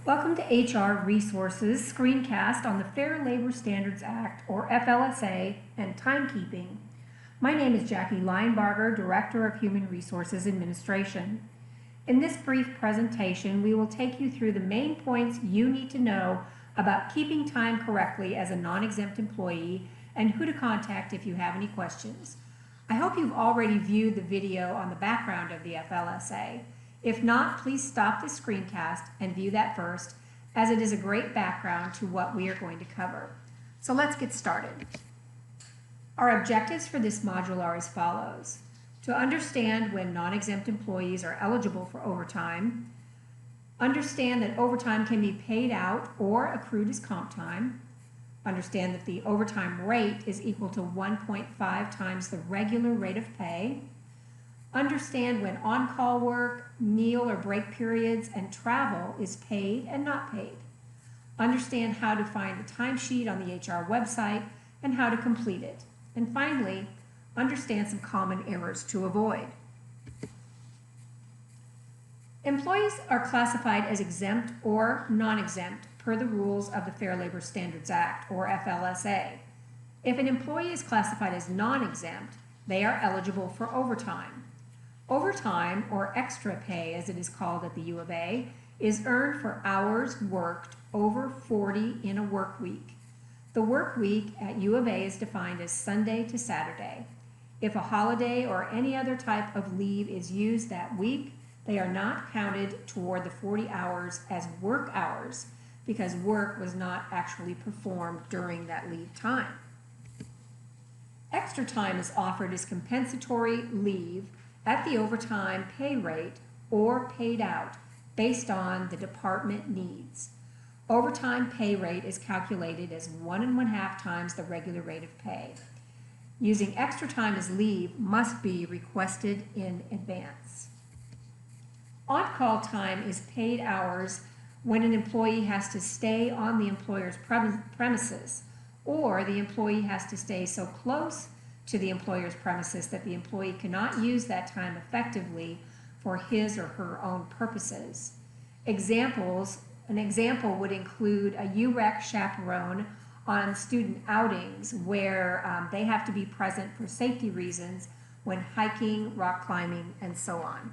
Welcome to HR Resources screencast on the Fair Labor Standards Act, or FLSA, and Timekeeping. My name is Jackie Linebarger, Director of Human Resources Administration. In this brief presentation, we will take you through the main points you need to know about keeping time correctly as a non-exempt employee and who to contact if you have any questions. I hope you've already viewed the video on the background of the FLSA. If not, please stop the screencast and view that first, as it is a great background to what we are going to cover. So let's get started. Our objectives for this module are as follows: to understand when non-exempt employees are eligible for overtime, understand that overtime can be paid out or accrued as comp time, understand that the overtime rate is equal to 1.5 times the regular rate of pay, understand when on-call work, meal or break periods, and travel is paid and not paid. Understand how to find the timesheet on the HR website and how to complete it. And finally, understand some common errors to avoid. Employees are classified as exempt or non-exempt per the rules of the Fair Labor Standards Act, or FLSA. If an employee is classified as non-exempt, they are eligible for overtime. Overtime, or extra pay as it is called at the U of A, is earned for hours worked over 40 in a work week. The work week at U of A is defined as Sunday to Saturday. If a holiday or any other type of leave is used that week, they are not counted toward the 40 hours as work hours because work was not actually performed during that leave time. Extra time is offered as compensatory leave at the overtime pay rate or paid out based on the department needs. Overtime pay rate is calculated as 1.5 times the regular rate of pay. Using extra time as leave must be requested in advance. On-call time is paid hours when an employee has to stay on the employer's premises, or the employee has to stay so close to the employer's premises that the employee cannot use that time effectively for his or her own purposes. An example would include a UREC chaperone on student outings where they have to be present for safety reasons when hiking, rock climbing, and so on.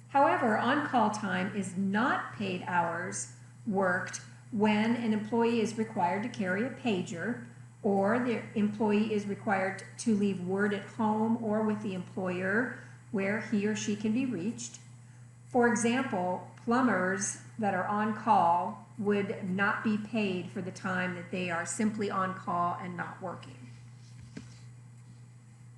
However, on-call time is not paid hours worked when an employee is required to carry a pager, or the employee is required to leave word at home or with the employer where he or she can be reached. For example, plumbers that are on call would not be paid for the time that they are simply on call and not working.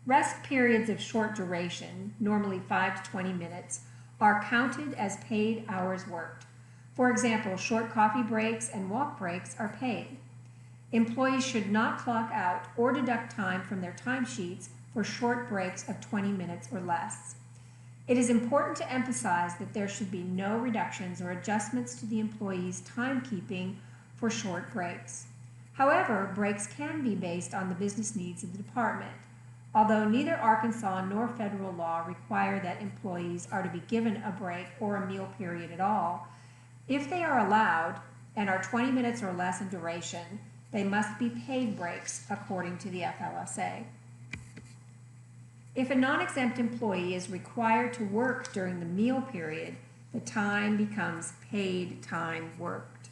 Rest periods of short duration, normally 5 to 20 minutes, are counted as paid hours worked. For example, short coffee breaks and walk breaks are paid. Employees should not clock out or deduct time from their timesheets for short breaks of 20 minutes or less. It is important to emphasize that there should be no reductions or adjustments to the employee's timekeeping for short breaks. However, breaks can be based on the business needs of the department. Although neither Arkansas nor federal law require that employees are to be given a break or a meal period at all, if they are allowed and are 20 minutes or less in duration, they must be paid breaks according to the FLSA. If a non-exempt employee is required to work during the meal period, the time becomes paid time worked.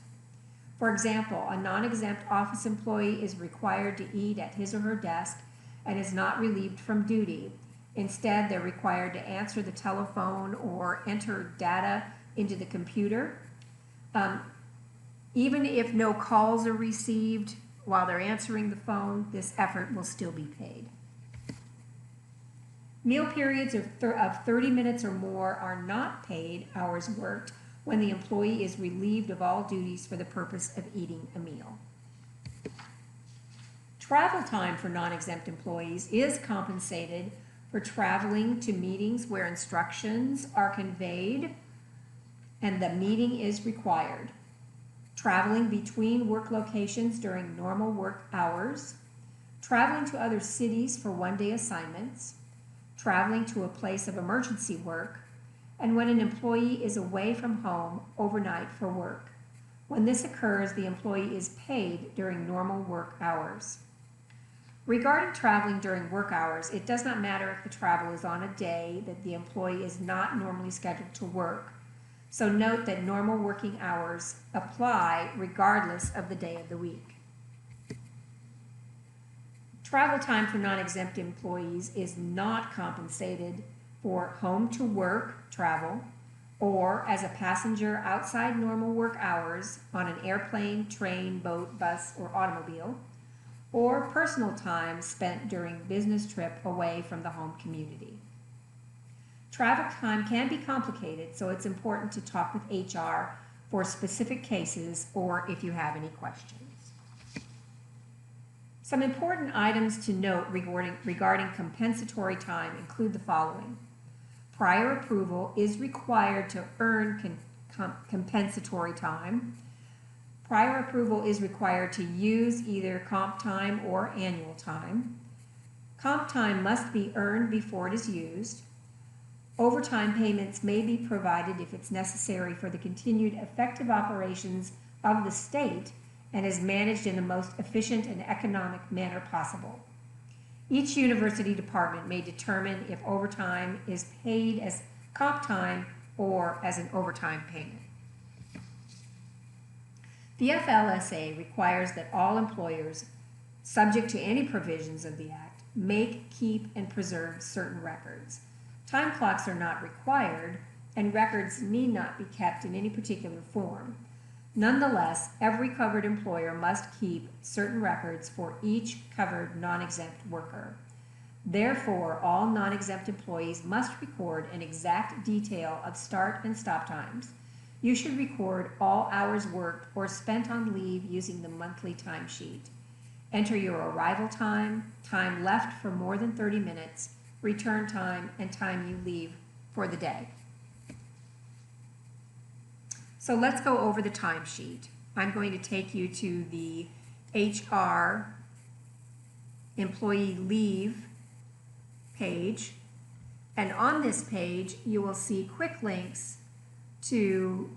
For example, a non-exempt office employee is required to eat at his or her desk and is not relieved from duty. Instead, they're required to answer the telephone or enter data into the computer. Even if no calls are received while they're answering the phone, this effort will still be paid. Meal periods of 30 minutes or more are not paid hours worked when the employee is relieved of all duties for the purpose of eating a meal. Travel time for non-exempt employees is compensated for traveling to meetings where instructions are conveyed and the meeting is required, traveling between work locations during normal work hours, traveling to other cities for one-day assignments, traveling to a place of emergency work, and when an employee is away from home overnight for work. When this occurs, the employee is paid during normal work hours. Regarding traveling during work hours, it does not matter if the travel is on a day that the employee is not normally scheduled to work. So note that normal working hours apply regardless of the day of the week. Travel time for non-exempt employees is not compensated for home to work travel or as a passenger outside normal work hours on an airplane, train, boat, bus, or automobile, or personal time spent during business trip away from the home community. Travel time can be complicated, so it's important to talk with HR for specific cases or if you have any questions. Some important items to note regarding compensatory time include the following. Prior approval is required to earn compensatory time. Prior approval is required to use either comp time or annual time. Comp time must be earned before it is used. Overtime payments may be provided if it's necessary for the continued effective operations of the state and is managed in the most efficient and economic manner possible. Each university department may determine if overtime is paid as comp time or as an overtime payment. The FLSA requires that all employers, subject to any provisions of the Act, make, keep, and preserve certain records. Time clocks are not required, and records need not be kept in any particular form. Nonetheless, every covered employer must keep certain records for each covered non-exempt worker. Therefore, all non-exempt employees must record an exact detail of start and stop times. You should record all hours worked or spent on leave using the monthly timesheet. Enter your arrival time, time left for more than 30 minutes, return time, and time you leave for the day. So let's go over the timesheet. I'm going to take you to the HR employee leave page, and on this page you will see quick links to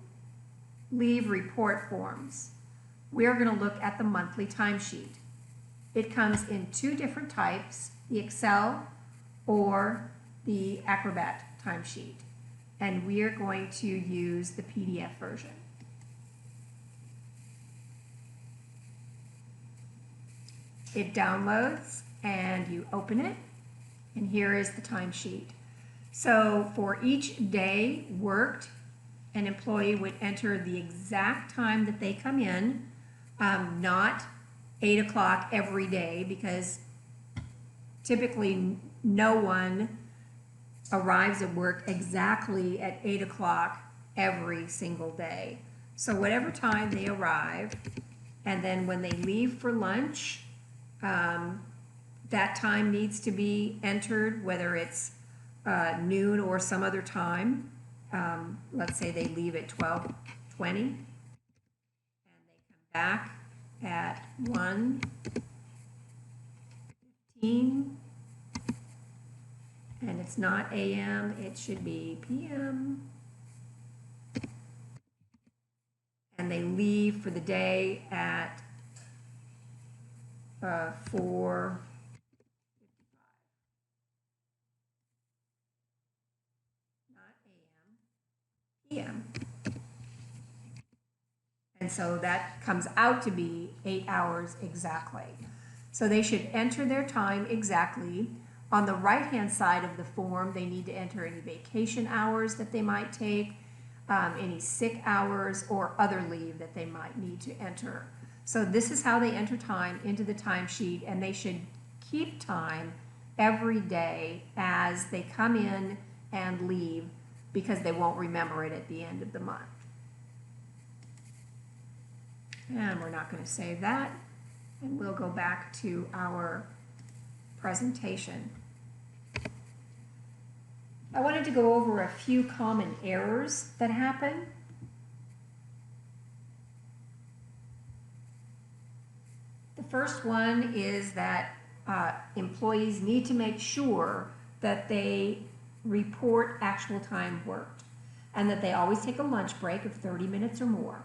leave report forms. We're going to look at the monthly timesheet. It comes in two different types, the Excel or the Acrobat timesheet, and we are going to use the PDF version. It downloads and you open it, and here is the timesheet. So for each day worked, an employee would enter the exact time that they come in, not 8 o'clock every day, because typically no one arrives at work exactly at 8 o'clock every single day. So whatever time they arrive, and then when they leave for lunch, that time needs to be entered, whether it's noon or some other time. Let's say they leave at 12:20 and they come back at 1:15, and it's not AM, it should be PM. And they leave for the day at 4:55. Not AM, PM. And so that comes out to be 8 hours exactly. So they should enter their time exactly. On the right-hand side of the form, they need to enter any vacation hours that they might take, any sick hours, or other leave that they might need to enter. So this is how they enter time into the timesheet, and they should keep time every day as they come in and leave, because they won't remember it at the end of the month. And we're not going to save that, and we'll go back to our presentation. I wanted to go over a few common errors that happen. The first one is that employees need to make sure that they report actual time worked. and that they always take a lunch break of 30 minutes or more.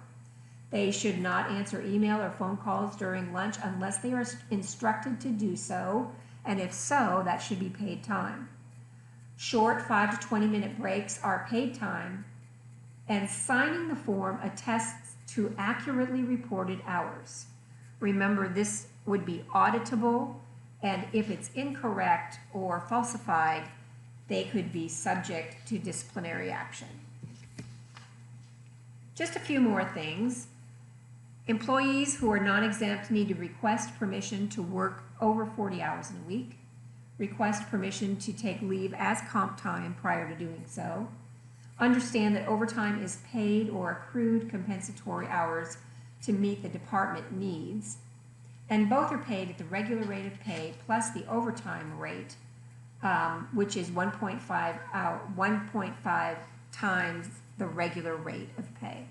They should not answer email or phone calls during lunch unless they are instructed to do so, and if so, that should be paid time. Short 5 to 20 minute breaks are paid time, and signing the form attests to accurately reported hours. Remember, this would be auditable, and if it's incorrect or falsified, they could be subject to disciplinary action. Just a few more things. Employees who are non-exempt need to request permission to work over 40 hours in a week, request permission to take leave as comp time prior to doing so, understand that overtime is paid or accrued compensatory hours to meet the department needs, and both are paid at the regular rate of pay plus the overtime rate, which is 1.5 times the regular rate of pay.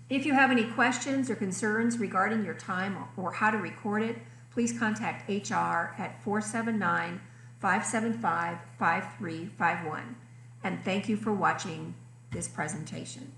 If you have any questions or concerns regarding your time or how to record it, please contact HR at 479-575-5351. And thank you for watching this presentation.